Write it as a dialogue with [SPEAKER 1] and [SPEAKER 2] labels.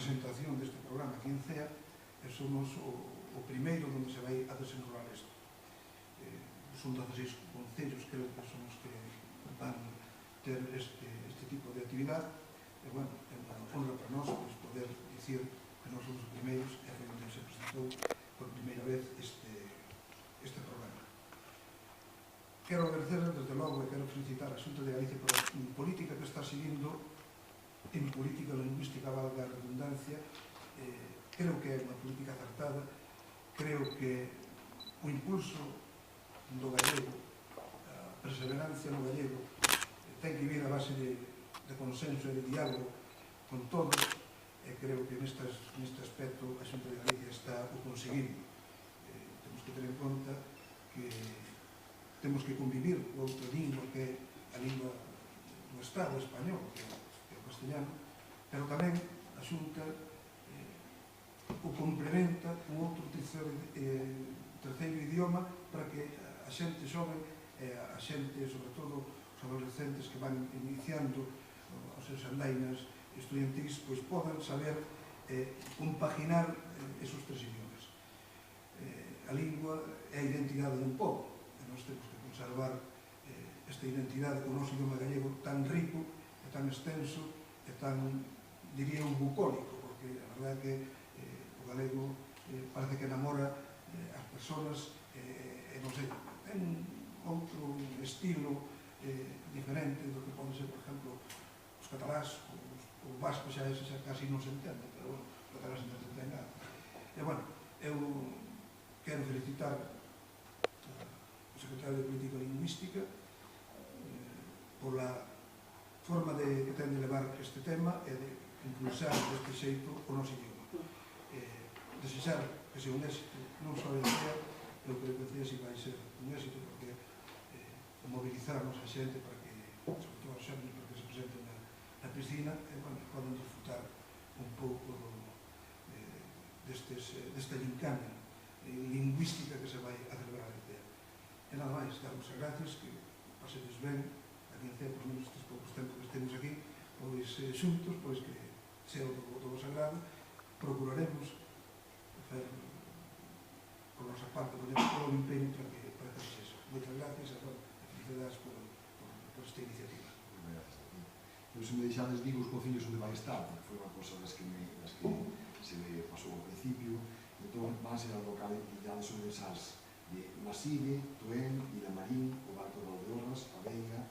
[SPEAKER 1] presentación deste programa aquí en CEA e somos o primeiro onde se vai a desenrolar isto. Son 16 concellos, creo que son os que van ter este tipo de actividade e, bueno, é unha honra para nós poder dicir que nós somos os primeiros e foi onde se presentou por primeira vez este programa. Quero agradecer, desde logo, e quero felicitar a Xunta de Galicia por a política que está seguindo en política lingüística, valga a redundancia. Creo que é unha política acertada, creo que o impulso do gallego, a perseverancia no gallego, ten que vir a base de consenso e de diálogo con todos, e creo que neste aspecto a Xunta de Galicia está o conseguindo. Temos que ter en conta que temos que convivir con outra lingua que é a lingua do Estado español, que é o castellano, pero tamén a Xunta o complementa con outro terceiro idioma para que a xente xoven, a xente, sobre todo os adolescentes que van iniciando os seus andainas estudiantis, pois podan saber compaginar esos tres idiomas. A lingua é a identidade dun pobo, e nós temos que conservar esta identidade con o noso idioma gallego tan rico e tan extenso e tan, diría, bucólico, porque a verdade é que o galego parece que enamora as persoas e non sei, ten outro estilo diferente do que pode ser, por exemplo, os catalás, os vascos, xa casi non se entende, pero bueno, os catalás non se entende nada. E bueno, eu quero felicitar o secretario de Política Lingüística pola forma que ten de levar este tema e de impulsar deste xeito o noso idioma. Desexar que sea un éxito, non só en CEA, eu creo que CEA si vai ser un éxito porque mobilizarnos a xente para que, sobre todo os xóvenes, para que se presenten na piscina e, bueno, poden disfrutar un pouco desta gincana lingüística que se vai a celebrar en CEA. E nada máis, darvos as gracias, que pasedes ben aquí en CEA, por menos estes poucos tempos que estemos aquí, pois xuntos, pois que sea do vos agrado, procuraremos facer por nosa parte, poner todo o empeño para que se eso. Moitas gracias e felicidades por esta iniciativa.
[SPEAKER 2] Gracias a ti. Eu, se me deixades, digo os concellos onde vai estar, porque foi unha cosa das que se me pasou ao principio. Entón, van ser as localidades universais de Maside, Toén, Vilamarín, o Barco de Valdeorras, a Veiga,